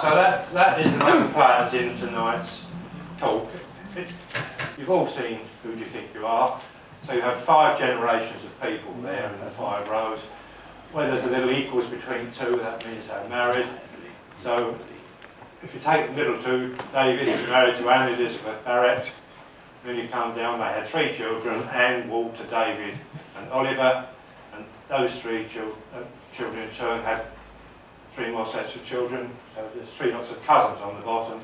So that is the main players in tonight's talk. You've all seen Who Do You Think You Are? So you have 5 generations of people there in the 5 rows. Where there's a little equals between 2, that means they're married. So if you take the middle 2, David is married to Anne Elizabeth Barrett. Then you come down, they had 3 children, Anne, Walter, David and Oliver. And those 3 children in turn had 3 more sets of children. So there's 3 lots of cousins on the bottom.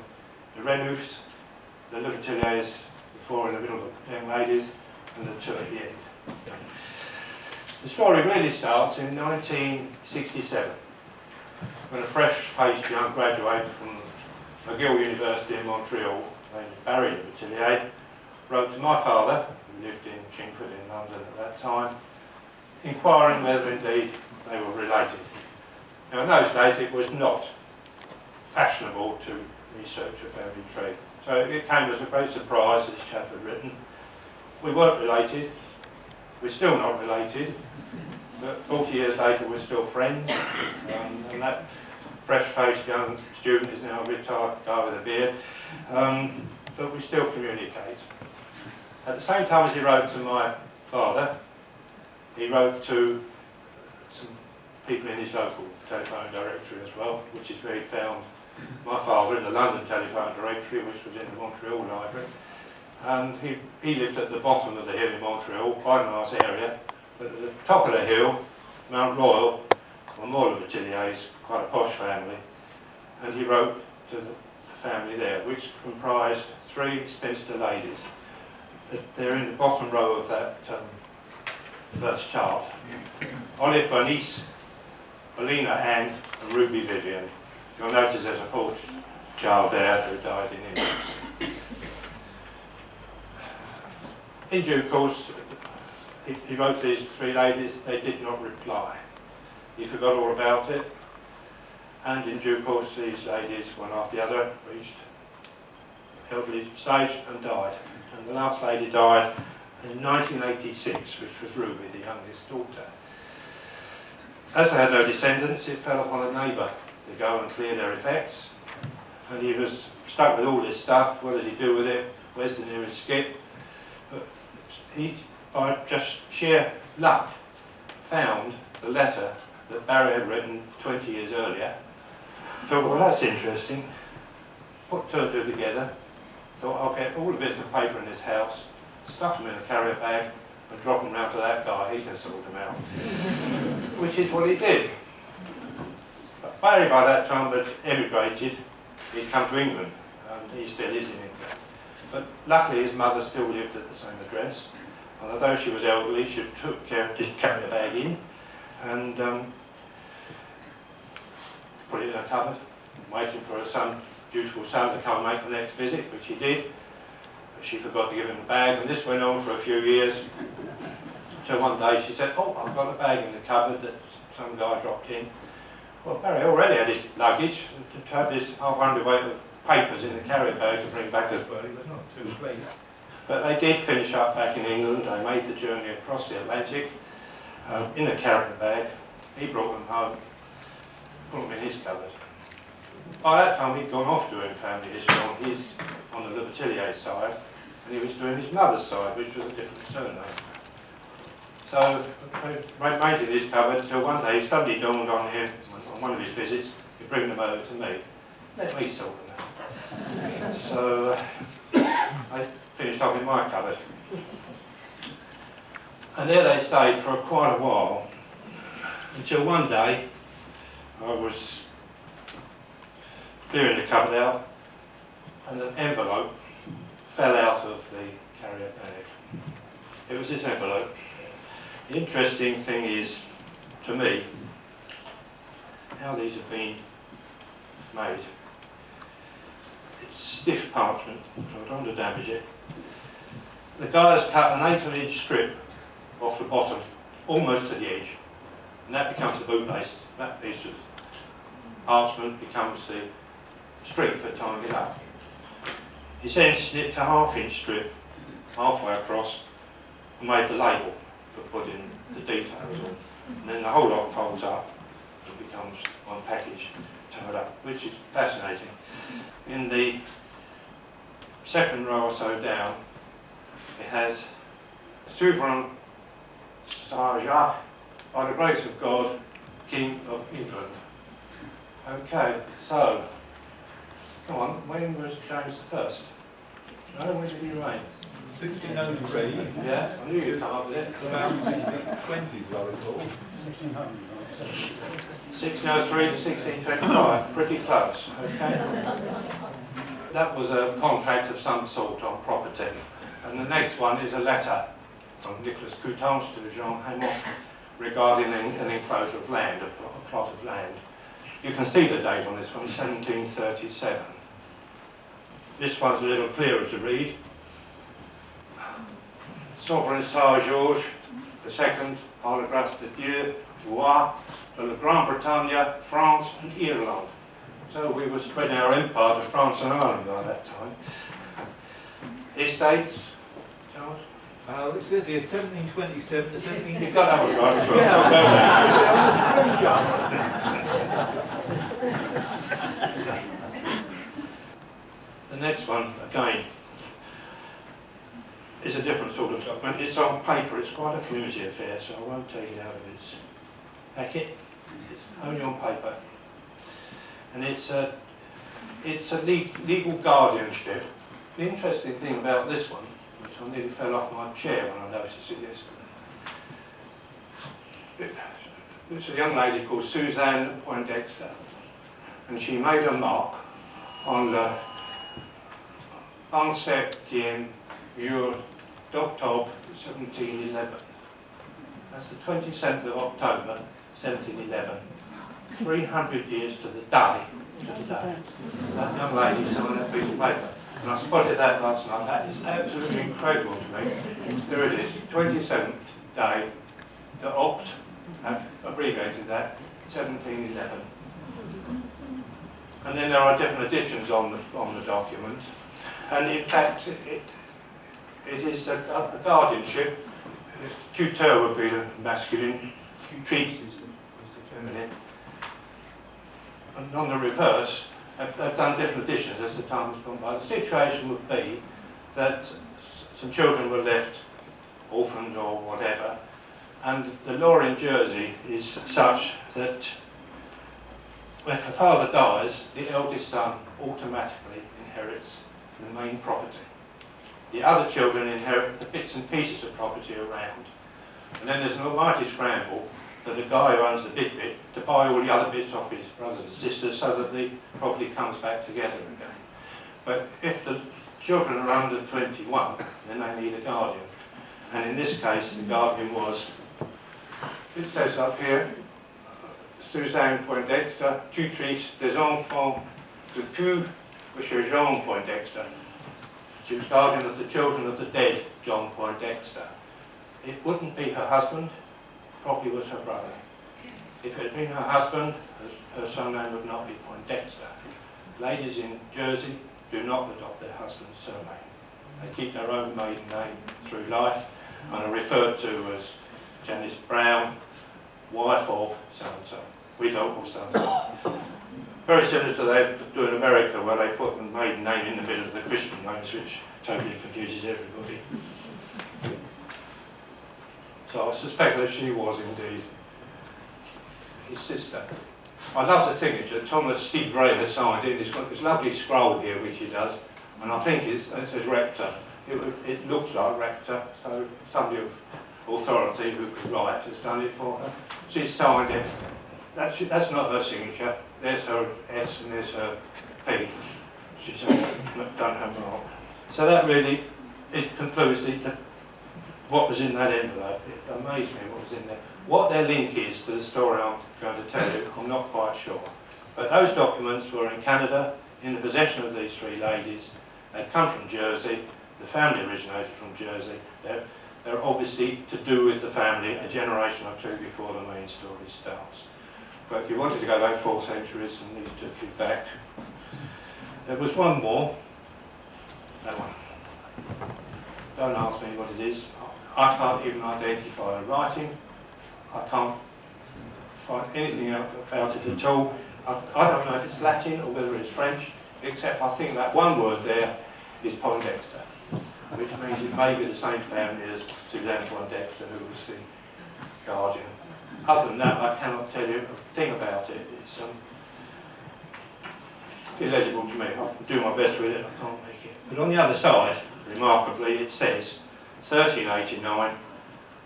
The Renoufs, the Le Boutilliers, the 4 in the middle, the young ladies, and the 2 at the end. The story really starts in 1967, when a fresh-faced young graduate from McGill University in Montreal, named Barry Le Boutillier, wrote to my father, who lived in Chingford in London at that time, inquiring whether indeed they were related. Now in those days it was not fashionable to research a family tree, so it came as a great surprise this chap had written. We weren't related, we're still not related, but 40 years later we're still friends, and that fresh-faced young student is now a retired guy with a beard, but we still communicate. At the same time as he wrote to my father, he wrote to some people in his local telephone directory as well, which is where he found my father in the London telephone directory, which was in the Montreal library. And he lived at the bottom of the hill in Montreal, quite a nice area. But at the top of the hill, Mount Royal, were more Le Boutilliers, quite a posh family. And he wrote to the family there, which comprised 3 spinster ladies. They're in the bottom row of that first chart. Olive Bernice, Paulina Anne, and Ruby Vivian. You'll notice there's a 4th child there who died in infancy. In due course, he wrote to these 3 ladies, they did not reply. He forgot all about it, and in due course these ladies, one after the other, reached elderly stage and died. And the last lady died in 1986, which was Ruby, the youngest daughter. As they had no descendants, it fell upon a neighbour to go and clear their effects, and he was stuck with all this stuff. What does he do with it? Where's the nearest skip? But he, by just sheer luck, found the letter that Barry had written 20 years earlier. Thought, well, that's interesting. Put 2 and 2 together. Thought, I'll get all the bits of paper in this house, stuff them in a carrier bag, and drop them round to that guy. He can sort them out. Which is what he did. But Barry, by that time, had emigrated. He'd come to England, and he still is in England. But luckily his mother still lived at the same address, and although she was elderly, she took care, did carry the bag in, and put it in a cupboard, waiting for her son, dutiful son, to come and make the next visit, which he did. But she forgot to give him the bag, and this went on for a few years, until one day she said, oh, I've got a bag in the cupboard that some guy dropped in. Well, Barry already had his luggage, to have this half-hundred weight of papers in the carrier bag to bring back as well. He was not too clean. But they did finish up back in England. They made the journey across the Atlantic in a carrier bag. He brought them home, put them in his cupboard. By that time he'd gone off doing family history on the Le Boutillier side, and he was doing his mother's side, which was a different surname. So they made in his cupboard until one day it suddenly dawned on him, on one of his visits, he'd bring them over to me. Let me sort them out. So I finished up in my cupboard. And there they stayed for quite a while, until one day I was clearing the cupboard out and an envelope fell out of the carrier bag. It was this envelope. The interesting thing is, to me, how these have been made. It's stiff parchment, so I don't want to damage it. The guy has cut an 1/8 strip off the bottom, almost to the edge, and that becomes the boot lace. That piece of parchment becomes the strip for tying it up. He then snipped a 1/2 strip halfway across and made the label for putting the details on. And then the whole lot folds up and becomes one package. tied up, which is fascinating. In the second row or so down, it has Sovereign Sir Jacques, by the grace of God, King of England. Okay, so, come on, when was James I? No, when did he reign? 1603. Yeah, I knew you'd come up with it. About 1620s, I recall. 1603 to 1625, pretty close, okay? That was a contract of some sort on property. And the next one is a letter from Nicholas Coutances to Jean Hamon regarding an enclosure of land, a plot of land. You can see the date on this one, 1737. This one's a little clearer to read. Sovereign Sir Georges II, par la grâce de Dieu, roi de la Grande-Bretagne, France and Ireland. So we were spreading our empire to France and Ireland by that time. Estates, Charles? It says here 1727 to 1760. You've got that one right as well. The next one, again, is a different sort of document. It's on paper, it's quite a flimsy affair, so I won't take it out of its packet. It's only on paper. And it's a legal guardianship. The interesting thing about this one, which I nearly fell off my chair when I noticed it yesterday. It's a young lady called Suzanne Poindexter, and she made a mark on the 27e jour d'octobre 1711. That's the 27th of October 1711. 300 years to the day. That young lady signed that piece of paper. And I spotted that last night. That is absolutely incredible to me. There it is, 27th day, the Oct, I've abbreviated that, 1711. And then there are different editions on the document. And in fact, it is a guardianship. Tuteur would be the masculine, tutrice is the feminine. And on the reverse, they've done different editions as the time has gone by. The situation would be that some children were left orphaned or whatever, and the law in Jersey is such that if the father dies, the eldest son automatically inherits the main property. The other children inherit the bits and pieces of property around. And then there's an almighty scramble for the guy who owns the big bit to buy all the other bits off his brothers and sisters so that the property comes back together again. But if the children are under 21, then they need a guardian. And in this case, the guardian was, it says up here, Suzanne Poindexter, tutrice des enfants de Q, Monsieur Jean Poindexter. She was guardian of the children of the dead John Poindexter. It wouldn't be her husband, probably was her brother. If it had been her husband, her surname would not be Poindexter. Ladies in Jersey do not adopt their husband's surname. They keep their own maiden name through life and are referred to as Janice Brown, wife of so-and-so, widow of so-and-so. Very similar to they do in America, where they put the maiden name in the middle of the Christian names, which totally confuses everybody. So I suspect that she was indeed his sister. I love the signature. Thomas Stigray has signed it. It's got this lovely scroll here, which he does, and I think it says rector. It looks like rector, so somebody of authority who could write has done it for her. She's signed it. That's not her signature. There's her S and there's her P. She's done her mark. So that really, it concludes what was in that envelope. It amazed me what was in there. What their link is to the story I'm going to tell you, I'm not quite sure. But those documents were in Canada, in the possession of these three ladies. They'd come from Jersey. The family originated from Jersey. They're obviously to do with the family a generation or two before the main story starts. But you wanted to go back 4 centuries and these took you back. There was one more. That one. Don't ask me what it is. I can't even identify the writing. I can't find anything out about it at all. I don't know if it's Latin or whether it's French, except I think that one word there is Poindexter, which means it may be the same family as Suzanne Poindexter, who was the guardian. Other than that, I cannot tell you a thing about it. It's illegible to me. I'll do my best with it, I can't make it. But on the other side, remarkably, it says 1389.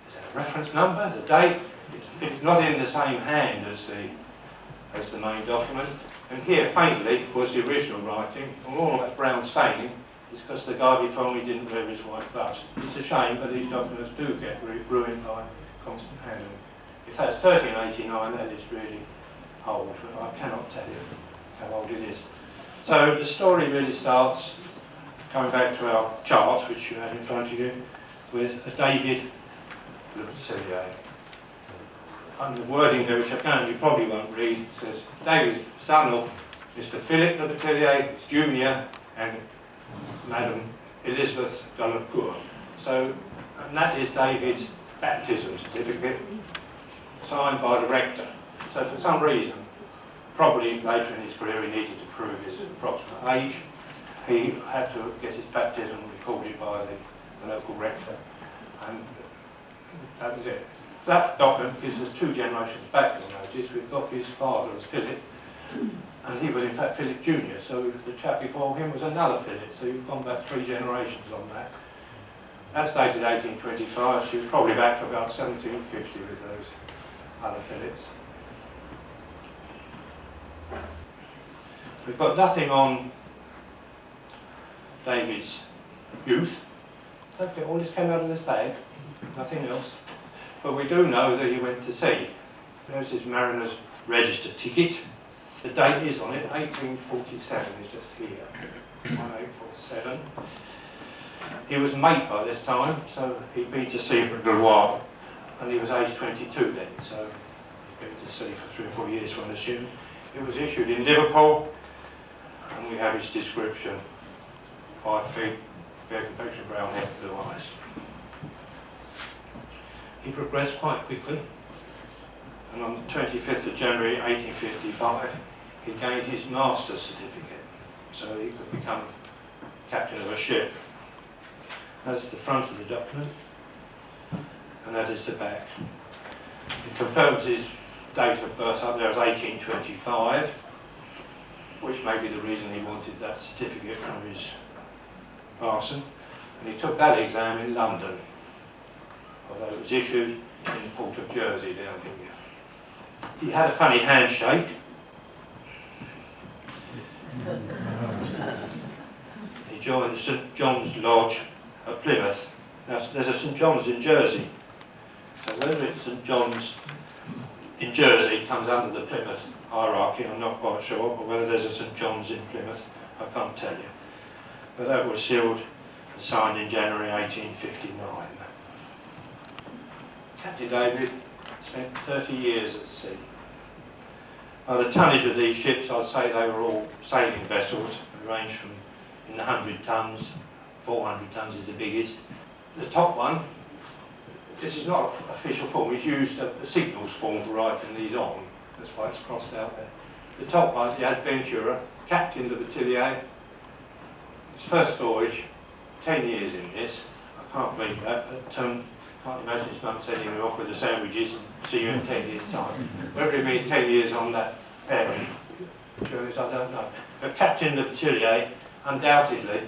Is there a reference number, the date? It's not in the same hand as the main document. And here, faintly, was the original writing. And all that brown staining is because the guy before me didn't wear his white gloves. It's a shame, but these documents do get ruined by constant handling. If that's 1389, that is really old, but I cannot tell you how old it is. So the story really starts, going back to our chart, which you have in front of you, with a David Le Boutillier. And the wording there, which you probably won't read, says, David, son of Mr. Philip Le Boutillier, Jr., and Madam Elizabeth de la Cour. So, and that is David's baptism certificate, signed by the rector. So for some reason, probably later in his career he needed to prove his approximate age. He had to get his baptism recorded by the local rector, and that was it. So that document gives us 2 generations back, you'll notice. We've got his father as Philip, and he was in fact Philip Jr., so the chap before him was another Philip, so you've gone back 3 generations on that. That's dated 1825, so you're probably back to about 1750 with those other Philips. We've got nothing on David's youth. Okay, all this came out of this bag, nothing else. But we do know that he went to sea. There's his mariner's register ticket. The date is on it, 1847, is just here, 1847. He was mate by this time, so he'd been to sea for a little while, and he was age 22 then, so he'd been to sea for 3 or 4 years, one assumed. It was issued in Liverpool, and we have his description: 5 feet, fair complexion, brown hair, blue eyes. He progressed quite quickly, and on the 25th of January 1855, he gained his master's certificate, so he could become captain of a ship. That's the front of the document, and that is the back. It confirms his date of birth up there as 1825, which may be the reason he wanted that certificate from his parson. And he took that exam in London, although it was issued in the port of Jersey down here. He had a funny handshake. He joined St John's Lodge at Plymouth. Now, there's a St John's in Jersey. So whether it's St John's in Jersey comes under the Plymouth hierarchy, I'm not quite sure, or whether there's a St John's in Plymouth, I can't tell you. But that was sealed and signed in January 1859. Captain David spent 30 years at sea. By the tonnage of these ships, I'd say they were all sailing vessels. They ranged from in the 100 tons, 400 tons is the biggest. The top one, this is not an official form, it's used a signals form for writing these on. That's why it's crossed out there. The top one, the Adventurer, Captain Le Boutillier, his first voyage, 10 years in this. I can't believe that, but can't imagine his mum sending him off with the sandwiches and see you in 10 years' time. Whether it means 10 years on that pairing, I don't know. But Captain Le Boutillier, undoubtedly,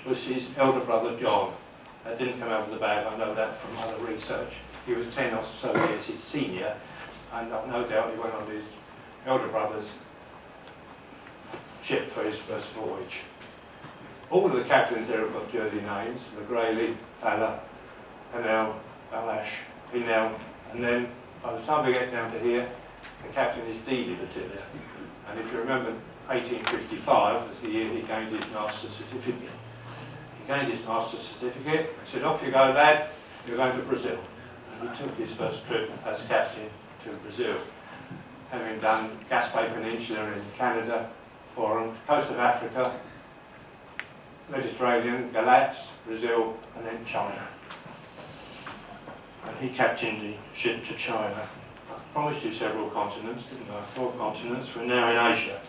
was his elder brother John. That didn't come out of the bag, I know that from other research. He was 10 or so years his senior, and no doubt he went on his elder brother's ship for his first voyage. All of the captains there have got Jersey names: McGrailey, Fowler, Hanel, Balash, Hinel, and then by the time we get down to here, the captain is D. Boutillier. And if you remember, 1855 was the year he gained his master's certificate. He gained his master's certificate and said, "Off you go, lad, you're going to Brazil." And he took his first trip as captain to Brazil, having done Gaspé Peninsula in Canada, Foreign, coast of Africa, Mediterranean, Galatz, Brazil, and then China. And he captained the ship to China promised you several continents, didn't I? 4 continents. We're now in Asia.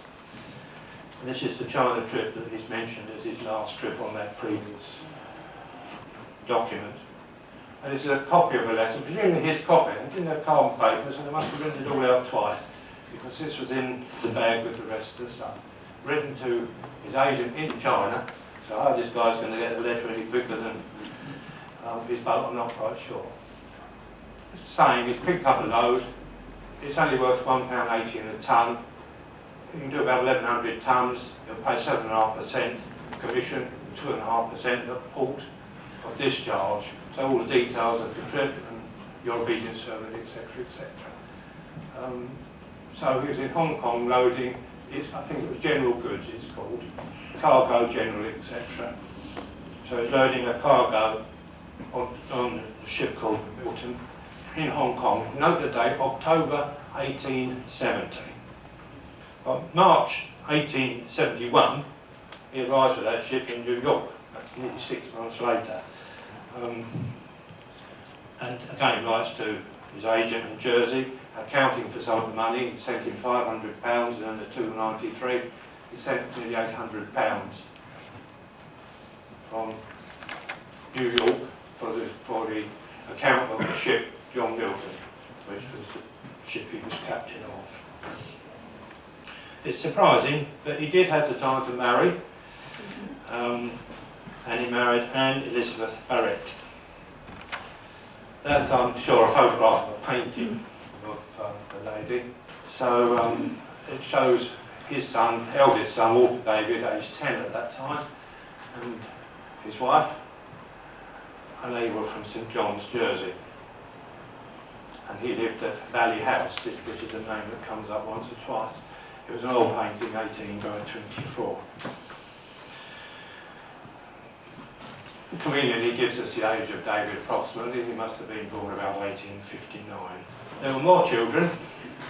And this is the China trip that he's mentioned as his last trip on that previous document. And this is a copy of a letter, presumably his copy. It didn't have carbon papers, and they must have written it all out twice, because this was in the bag with the rest of the stuff. Written to his agent in China. So how this guy's going to get the letter any quicker than his boat, I'm not quite sure. It's saying he's picked up a load. It's only worth £1.80 a tonne. You can do about 1,100 tonnes. You'll pay 7.5% commission, 2.5% at port of discharge. So all the details of the trip and your obedience service, etc., etc. So he was in Hong Kong loading. I think it was general goods. It's called cargo general, etc. So he's loading a cargo on a ship called Milton in Hong Kong. Note the date, October 1870. On March 1871, he arrives with that ship in New York. That's nearly 6 months later. And again writes to his agent in Jersey, accounting for some of the money. He sent him £500 and under 293. He sent nearly £800 from New York for the account of the ship John Milton, which was the ship he was captain of. It's surprising, but he did have the time to marry, and he married Anne Elizabeth Barrett. That's, I'm sure, a photograph of a painting of the lady. So it shows his son, eldest son, Walter David, aged 10 at that time, and his wife, and they were from St John's, Jersey. And he lived at Valley House, which is a name that comes up once or twice. It was an old painting, 18 by 24. Conveniently gives us the age of David approximately. He must have been born about 1859. There were more children,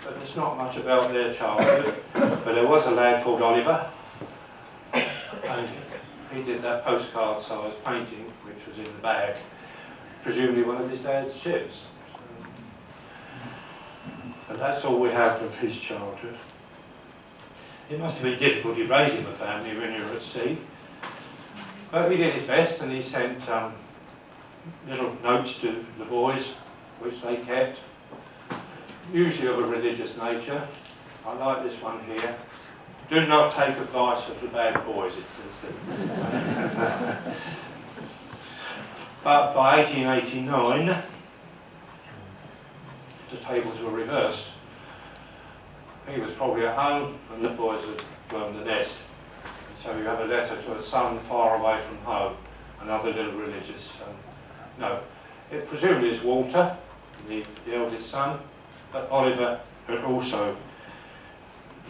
but there's not much about their childhood. But there was a lad called Oliver, and he did that postcard-sized painting, which was in the bag, presumably one of his dad's ships. But that's all we have of his childhood. It must have been difficult raising a family when you're at sea. But he did his best, and he sent little notes to the boys, which they kept, usually of a religious nature. I like this one here. Do not take advice of the bad boys, it says. But by 1889, the tables were reversed. He was probably at home, and the boys had flown the nest. So you have a letter to a son far away from home, another little religious no. It presumably is Walter, the eldest son, but Oliver had also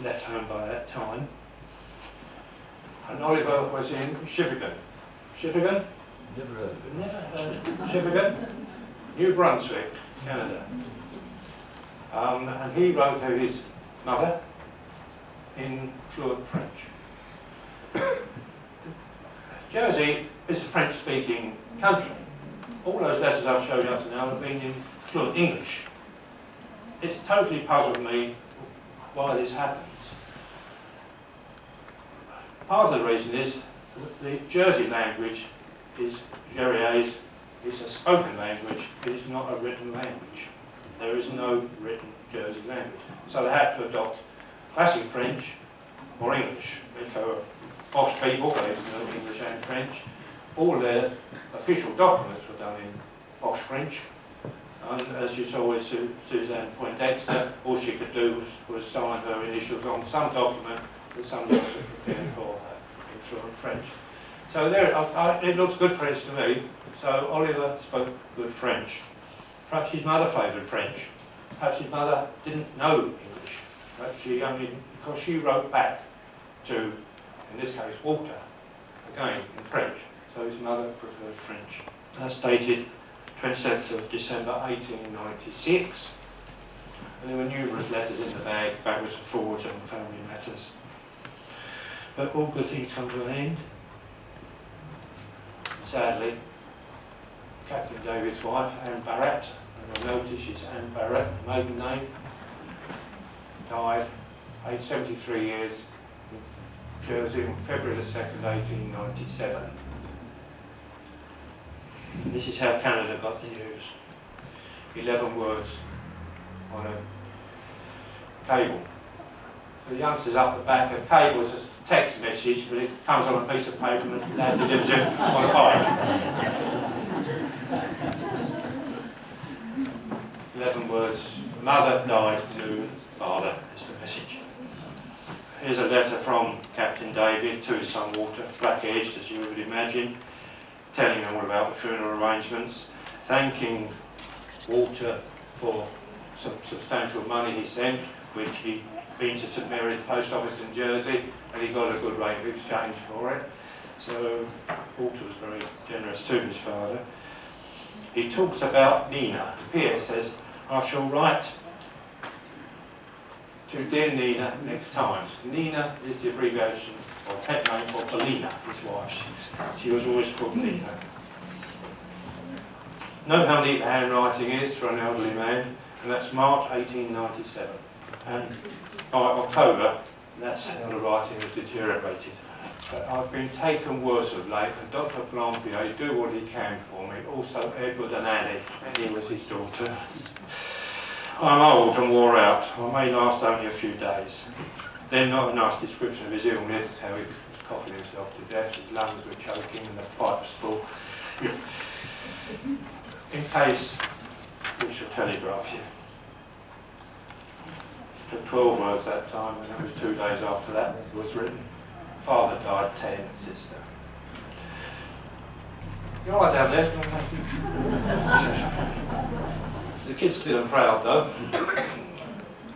left home by that time. And Oliver was in Shippagan. Shippagan? Never heard of it. Never heard. Shippagan? New Brunswick, Canada. And he wrote to his mother in fluent French. Jersey is a French-speaking country. All those letters I've shown you up to now have been in fluent English. It's totally puzzled me why this happens. Part of the reason is that the Jersey language is Jerry's, it's a spoken language, it is not a written language. There is no written Jersey language. So they had to adopt classic French or English. If they were posh people, they know English and French. All their official documents were done in posh French. And as you saw with Suzanne Poindexter, all she could do was sign her initials on some document that somebody else had prepared for her in fluent French. So there, it looks good French to me. So Oliver spoke good French. Perhaps his mother favoured French. Perhaps his mother didn't know English. Perhaps she only, because she wrote back to, in this case, Walter, again in French. So his mother preferred French. That's dated 27th of December 1896. And there were numerous letters in the bag, backwards and forwards on family matters. But all good things come to an end. Sadly, Captain David's wife, Anne Barrett, And I notice she's Anne Barrett, maiden name. Died, aged 73 years, in Jersey on February the 2nd, 1897. This is how Canada got the news. 11 words on a cable. The youngsters up the back, a cable is a text message, but it comes on a piece of paper and Dad delivers it on a bike. 11 words. Mother died noon, father is the message. Here's a letter from Captain David to his son Walter, black-edged as you would imagine, telling him all about the funeral arrangements, thanking Walter for some substantial money he sent, which he'd been to St Mary's Post Office in Jersey, and he got a good rate of exchange for it. So Walter was very generous to his father. He talks about Nina. Pierre says, I shall write to dear Nina next time. Nina is the abbreviation or pet name for Belina, his wife. She was always called Nina. Know how neat the handwriting is for an elderly man, and that's March 1897. And by October, that's how the writing has deteriorated. But I've been taken worse of late, and Dr. Blampier do what he can for me, also Edward and Annie, Annie was his daughter. I'm old and wore out. I may last only a few days. Then not a nice description of his illness, how he was coughing himself to death, his lungs were choking and the pipe was full. In case we shall telegraph you. It took 12 words that time, and it was 2 days after that it was written. Father died 10, sister. You're all right down there. The kid's still and proud though.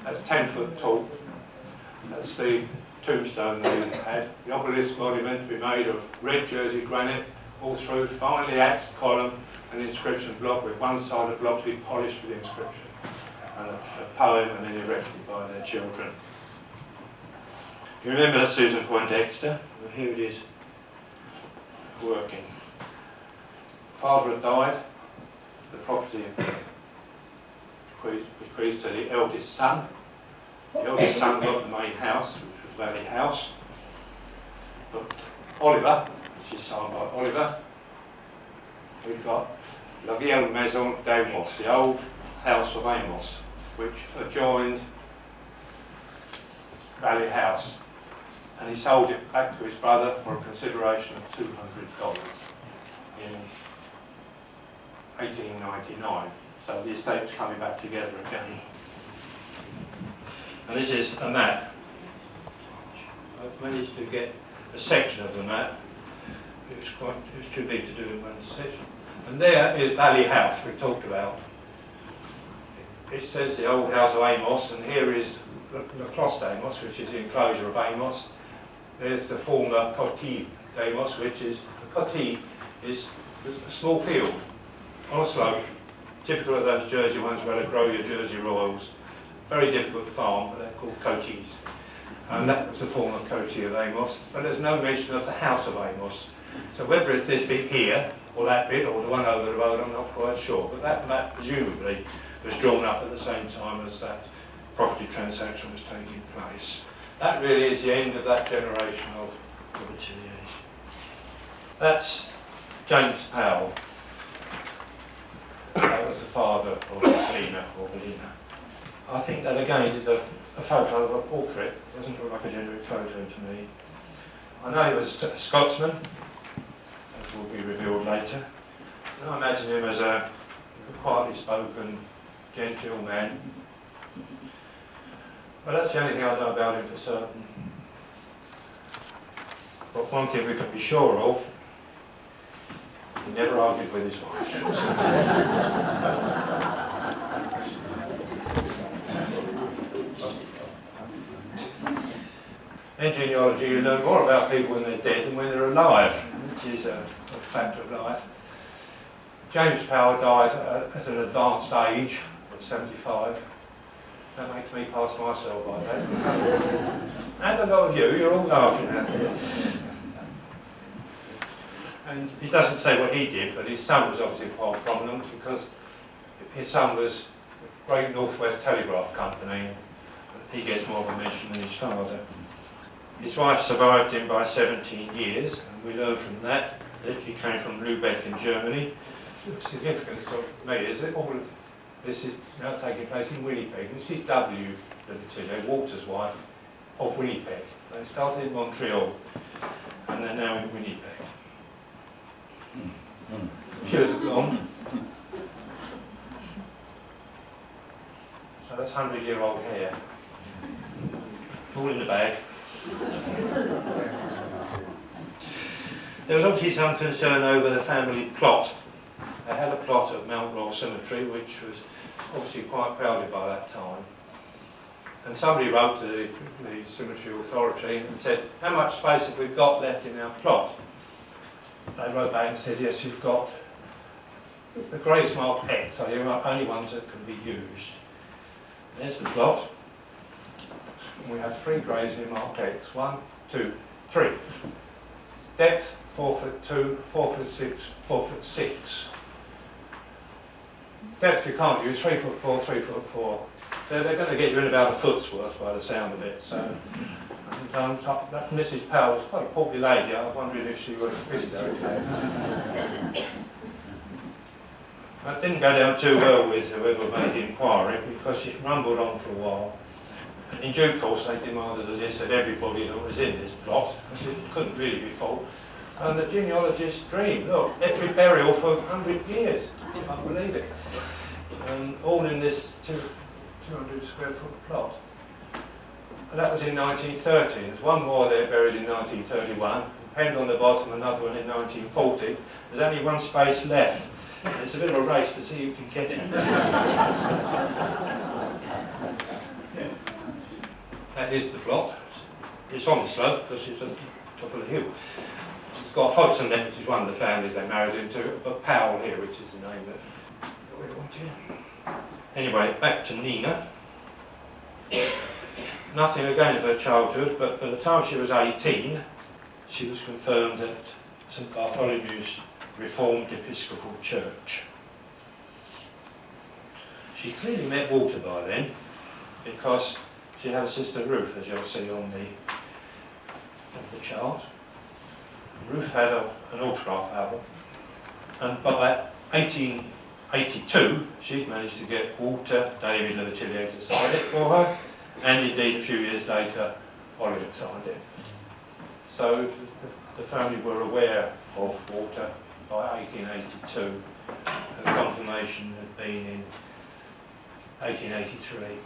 That's 10 foot tall. That's the tombstone they had. The obelisk monument to be made of red Jersey granite, all through, finely axed column, an inscription block with one side of the block to be polished for the inscription. And a poem and then erected by their children. You remember that Susan Poindexter? Well, here it is, working. Father had died, the property bequeathed to the eldest son. The eldest son got the main house, which was Valley House. But Oliver, which is signed by Oliver, we've got La Vieille Maison d'Amos, the old house of Amos, which adjoined Valley House. And he sold it back to his brother for a consideration of $200 in 1899. So the estate was coming back together again. And this is a map. I've managed to get a section of the map. It was too big to do in one section. And there is Valley House we talked about. It says the old house of Amos, and here is the Clost Amos, which is the enclosure of Amos. There's the former Cotilles d'Amos, which is, the Cotilles is a small field on a slope, typical of those Jersey ones where they grow your Jersey Royals. Very difficult to farm, but they're called Cotilles. And that was the former Cotilles of Amos, but there's no mention of the house of Amos. So whether it's this bit here, or that bit, or the one over the road, I'm not quite sure. But that map presumably was drawn up at the same time as that property transaction was taking place. That really is the end of that generation of Le Boutilliers. That's James Powell. That was the father of Belina, or Belina. I think that again is a photo of a portrait. It doesn't look like a genuine photo to me. I know he was a Scotsman, as will be revealed later. And I imagine him as a quietly spoken, genteel man. But that's the only thing I know about him for certain. But one thing we can be sure of, he never argued with his wife. In genealogy, you learn more about people when they're dead than when they're alive, which is a fact of life. James Powell died at an advanced age, at 75. That makes me pass myself by that. And a lot of you, you're all laughing at me. And he doesn't say what he did, but his son was obviously quite prominent because his son was the Great Northwest Telegraph Company, and he gets more of a mention than his father. His wife survived him by 17 years, and we learn from that he came from Lübeck in Germany. The significance to me is that all of this is now taking place in Winnipeg. This is W. Le Boutillier, Walter's wife, of Winnipeg. They started in Montreal, and they're now in Winnipeg. She was blonde. So that's 100-year-old hair. All in the bag. There was obviously some concern over the family plot. They had a plot at Mount Royal Cemetery, which was obviously quite crowded by that time. And somebody wrote to the cemetery authority and said, how much space have we got left in our plot? They wrote back and said, yes, you've got the graves marked X, are the only ones that can be used. There's the plot. We have 3 graves here marked X. 1, 2, 3. Depth 4'2", 4'6", 4'6". Depth you can't use, 3'4", 3'4". They're going to get you in about a foot's worth by the sound of it. So, and, that Mrs. Powell was quite a portly lady. I was wondering if she would have fitted okay. That didn't go down too well with whoever made the inquiry, because it rumbled on for a while. And in due course, they demanded a list of everybody that was in this plot, because it couldn't really be fault. And the genealogist dreamed, look, every burial for 100 years. I can't believe it. All in this 200 square foot plot. And that was in 1930. There's one more there buried in 1931, penned on the bottom, another one in 1940. There's only one space left. It's a bit of a race to see who can get it. That is the plot. It's on the slope because it's on top of the hill. It's got Hodgson there, which is one of the families they married into, but Powell here, which is the name that we want here. Anyway, back to Nina. Nothing again of her childhood, but by the time she was 18, she was confirmed at St Bartholomew's Reformed Episcopal Church. She clearly met Walter by then, because she had a sister Ruth, as you'll see on the chart. Ruth had an autograph album, and by 1882 she'd managed to get Walter David Le Boutillier to sign it for her, and indeed a few years later Oliver signed it. So the family were aware of Walter by 1882, and the confirmation had been in 1883.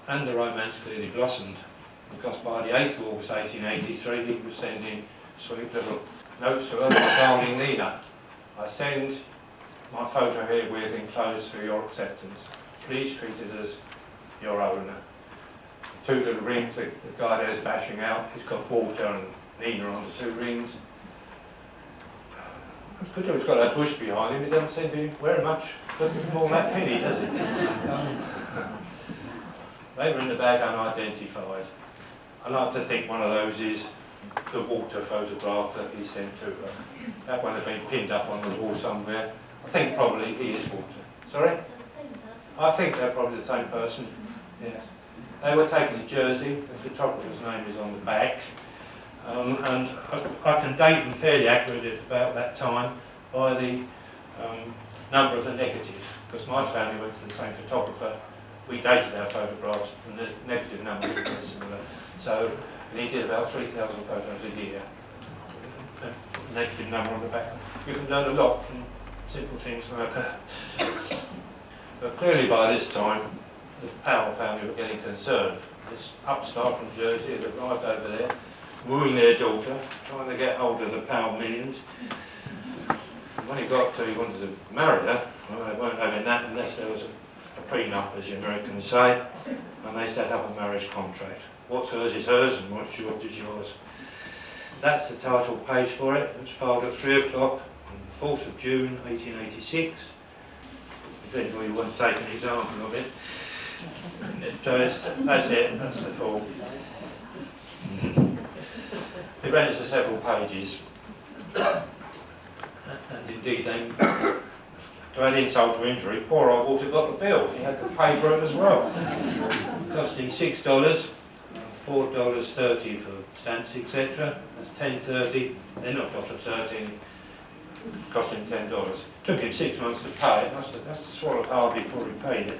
And the romance clearly blossomed, because by the 8th of August 1883 he was sending sweet little notes to her, my darling Nina. I send my photo herewith enclosed for your acceptance. Please treat it as your owner. 2 little rings that the guy there's bashing out, he's got Walter and Nina on the 2 rings. It's good that he's got that bush behind him, he doesn't seem to be wearing much more than that penny, does he? They were in the bag unidentified. I like to think one of those is the Walter photograph that he sent to her. That one had been pinned up on the wall somewhere. I think probably he is Walter. Sorry? I think they're probably the same person. Yeah. They were taken in Jersey. The photographer's name is on the back. And I can date them fairly accurately at about that time by the number of the negatives, because my family went to the same photographer. We dated our photographs, and the negative numbers were very similar. So he did about 3,000 photos a year. A negative number on the back. You can learn a lot from simple things like that. But clearly by this time, the Powell family were getting concerned. This upstart from Jersey had arrived over there, wooing their daughter, trying to get hold of the Powell millions. And when he got to, he wanted to marry her. Well, they weren't having that unless there was a prenup, as the Americans say, and they set up a marriage contract. What's hers is hers, and what's yours is yours. That's the title page for it. It was filed at 3 o'clock on the 4th of June 1886. If anybody wants to take an example of it. That's it, that's the full. It ran into several pages. And indeed, then, to add insult to injury, poor old Walter got the bill. He had to pay for it as well. Costing $6, $4.30 for stamps, etc. That's $10.30. They're knocked off of $13, costing $10. Took him 6 months to pay it. Must have swallowed hard before he paid it.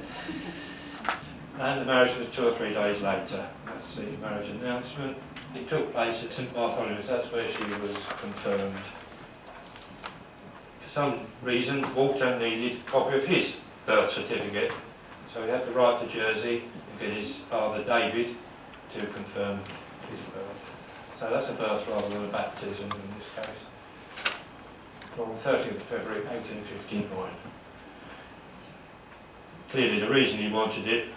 And the marriage was 2 or 3 days later. That's the marriage announcement. It took place at St Bartholomew's. That's where she was confirmed. For some reason, Walter needed a copy of his birth certificate, so he had to write to Jersey and get his father David to confirm his birth. So that's a birth rather than a baptism in this case. On 30th of February 1859. Clearly the reason he wanted it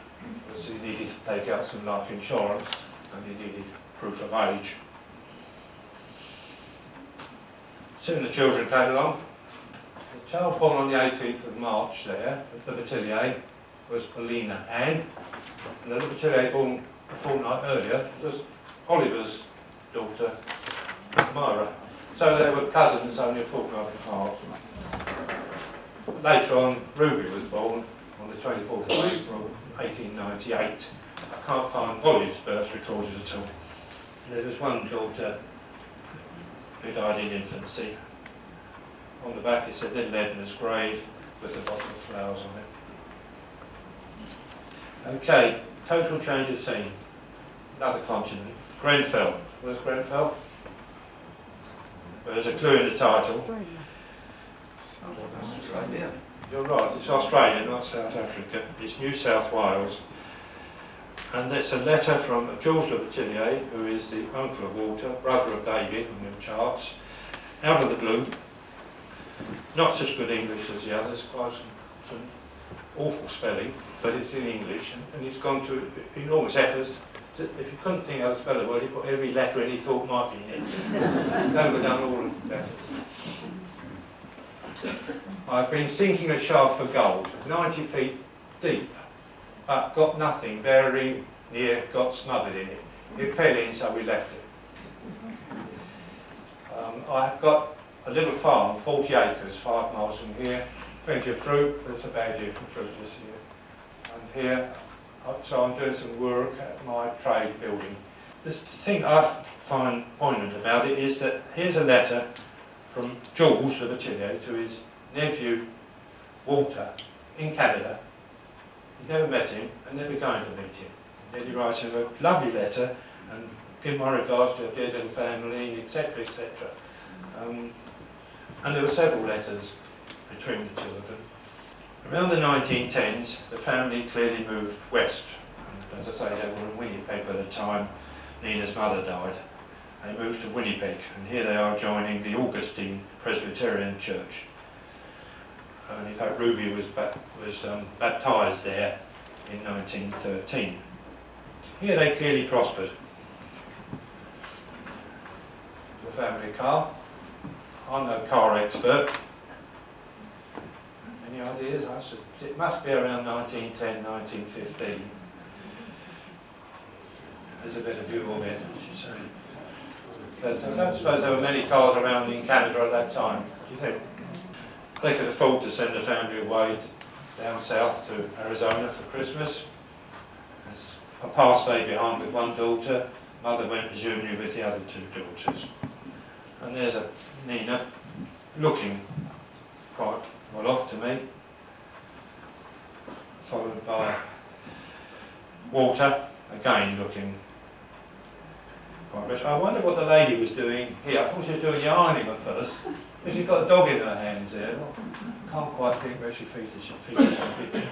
was he needed to take out some life insurance and he needed proof of age. Soon the children came along. The child born on the 18th of March there, at Le Boutillier, was Paulina Anne, and the Le Boutillier born a fortnight earlier was Oliver's daughter, Myra. So they were cousins only a fortnight apart. Later on, Ruby was born on the 24th of April 1898. I can't find Olive's birth recorded at all. There was one daughter who died in infancy. On the back it said, "Then Ledner's grave," with a bottle of flowers on it. Okay, total change of scene. Another continent. Grenfell. Where's Grenfell? Well, there's a clue in the title. You're right, it's Australia, not South Africa. It's New South Wales. And it's a letter from George Le Boutillier, who is the uncle of Walter, brother of David on the charts, out of the blue. Not such good English as the others, quite some awful spelling, but it's in English, and he's gone to enormous efforts. If you couldn't think how to spell a word, he put every letter in he thought might be in it. Overdone all of the letters. I've been sinking a shaft for gold, 90 feet deep, but got nothing, very near, got smothered in it. It fell in, so we left it. I've got a little farm, 40 acres, 5 miles from here, plenty of fruit, but it's a bad year for fruit this year. And here, so I'm doing some work at my trade building. The thing I find poignant about it is that here's a letter from George Le Boutillier to his nephew Walter in Canada. He's never met him and never going to meet him. Then he writes him a lovely letter and give my regards to your dear little family, etc., etc. And there were several letters between the two of them. Around the 1910s, the family clearly moved west. And as I say, they were in Winnipeg by the time Nina's mother died. They moved to Winnipeg, and here they are joining the Augustine Presbyterian Church. And in fact, Ruby was baptised there in 1913. Here they clearly prospered. The family car. I'm no car expert. Any ideas? It must be around 1910, 1915. There's a better view of it, I should say. But I don't suppose there were many cars around in Canada at that time, do you think? They could afford to send the family away down south to Arizona for Christmas. Papa stayed behind with one daughter, mother went presumably with the other 2 daughters. And there's a Nina looking quite well off to me, followed by Walter, again looking quite rich. I wonder what the lady was doing here. I thought she was doing the ironing at first, but she's got a dog in her hands there. I can't quite think where she featured in the picture.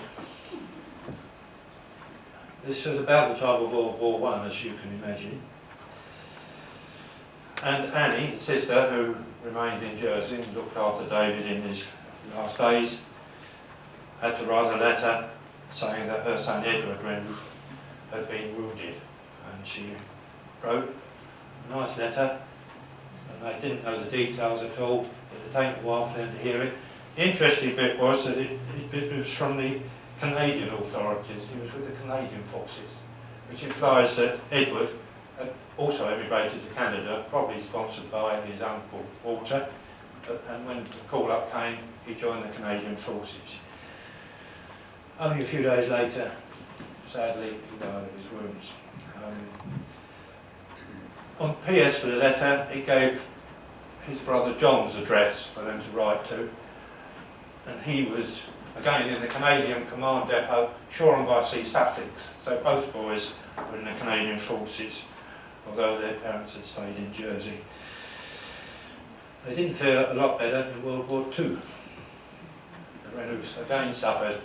This was about the time of World War I, as you can imagine. And Annie, sister, who remained in Jersey and looked after David in his last days, had to write a letter saying that her son Edward had been wounded. And she wrote a nice letter, and they didn't know the details at all. It had taken a while for them to hear it. The interesting bit was that it was from the Canadian authorities. He was with the Canadian forces, which implies that Edward had also emigrated to Canada, probably sponsored by his uncle Walter, and when the call-up came, he joined the Canadian Forces. Only a few days later, sadly, he died of his wounds. On PS for the letter, he gave his brother John's address for them to write to, and he was again in the Canadian Command Depot, Shoreham-by-Sea, Sussex. So both boys were in the Canadian Forces, although their parents had stayed in Jersey. They didn't fare a lot better in World War II. The Renoufs again suffered.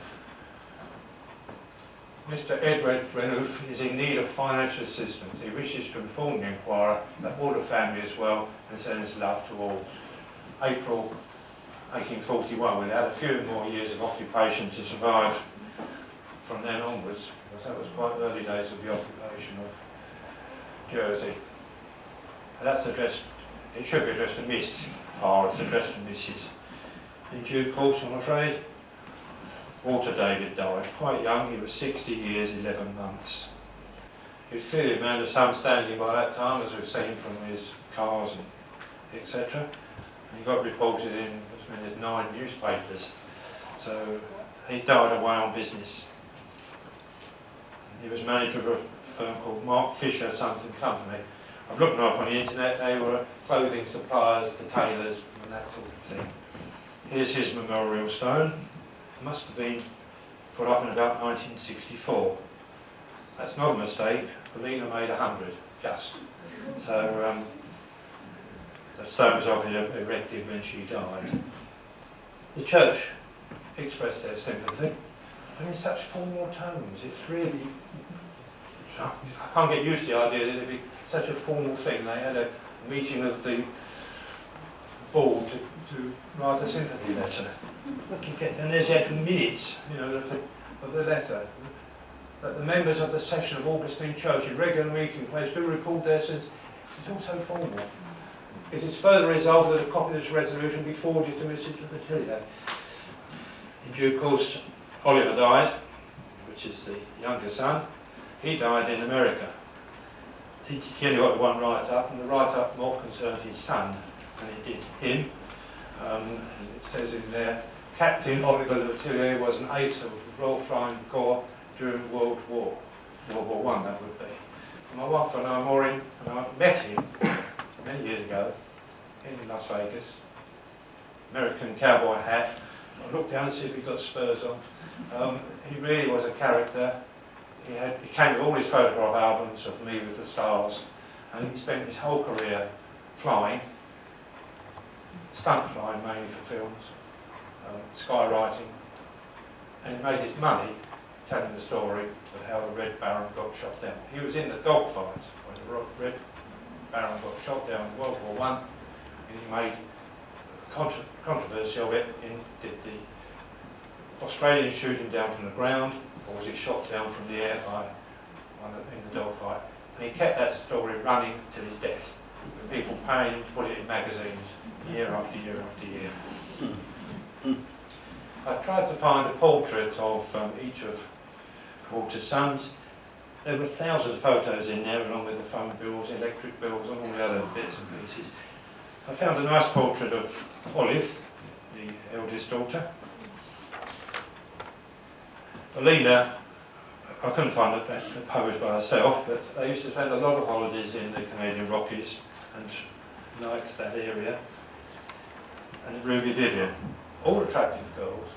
Mr. Edward Renouf is in need of financial assistance. He wishes to inform the Inquirer that all the family is well and sends love to all. April 1841, we had a few more years of occupation to survive from then onwards, because that was quite early days of the occupation of Jersey. And that's addressed, it should be addressed to Miss, or it's addressed to Mrs. In due course, I'm afraid, Walter David died quite young. He was 60 years, 11 months. He was clearly a man of some standing by that time, as we've seen from his cars and etc. He got reported in as many as 9 newspapers. So he died away on business. He was manager of a firm called Mark Fisher Sons and Company. I've looked them up on the internet. They were clothing suppliers to tailors and that sort of thing. Here's his memorial stone. It must have been put up in about 1964. That's not a mistake. Helena made 100, just. So the stone was obviously erected when she died. The church expressed their sympathy, but in such formal tones. It's really, I can't get used to the idea that it'd be such a formal thing. They had a meeting of the board to write a sympathy letter. And there's the actual minutes, you know, of the letter. That the members of the session of Augustine Church in regular meeting place do record their sins. It's all so formal. It is further resolved that a copy of this resolution be forwarded to Mrs. Le Boutillier. In due course, Oliver died, which is the younger son. He died in America. He only got one write-up, and the write-up more concerned his son than it did him. It says in there, Captain Oliver Le Boutillier was an ace of the Royal Flying Corps during World War I, that would be. My wife and I met him many years ago in Las Vegas. American cowboy hat. I looked down to see if he got spurs on. He really was a character. He came with all his photograph albums of me with the stars, and he spent his whole career flying, stunt flying mainly for films, skywriting, and he made his money telling the story of how the Red Baron got shot down. He was in the dogfight when the Red Baron got shot down in World War I, and he made controversy of it. Did the Australians shoot him down from the ground, or was he shot down from the air by one in the dogfight? And he kept that story running till his death, with people paying him to put it in magazines year after year after year. I tried to find a portrait of each of Walter's sons. There were thousands of photos in there, along with the phone bills, electric bills, and all the other bits and pieces. I found a nice portrait of Olive, the eldest daughter. Helena, I couldn't find it posed by herself, but they used to spend a lot of holidays in the Canadian Rockies and liked that area. And Ruby Vivian, all attractive girls,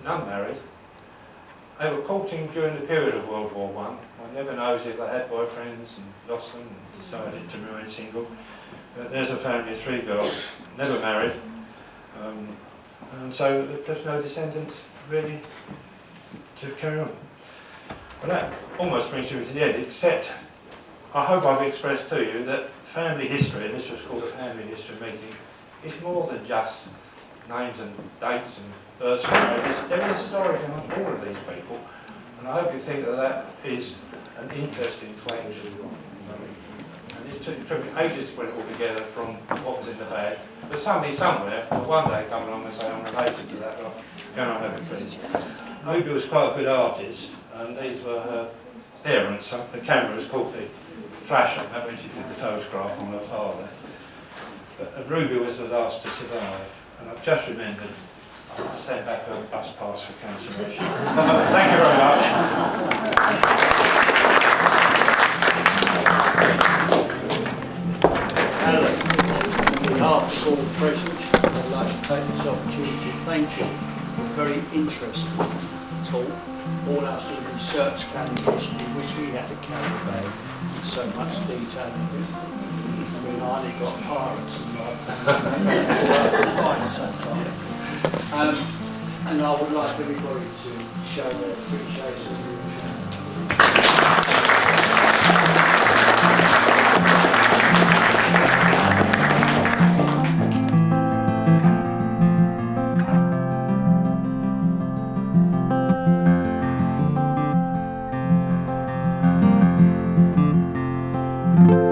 none married. They were courting during the period of World War I. One never knows if they had boyfriends and lost them and decided to remain single. But there's a family of 3 girls, never married, and so there's no descendants really to carry on. Well, that almost brings me to the end, except I hope I've expressed to you that family history, and this was called a family history meeting, is more than just names and dates and births and marriages. There is a story behind all of these people, and I hope you think that that is an interesting twang to the and it took me ages to put it all together from what was in the bag. But somebody somewhere will one day come along and say, I'm related to that, well, can I have it please? Ruby was quite a good artist, and these were her parents. The camera was called the flash on that when she did the photograph on her father. But and Ruby was the last to survive. And I've just remembered I sent back a bus pass for cancellation. Thank you very much. Alan, on behalf of all present, I'd like to take this opportunity to thank you for a very interesting talk. All our sort of research family history, which we had to carry away in so much detail. I mean, I only got pirates and fine so far. And I would like everybody to show their appreciation. Thank you.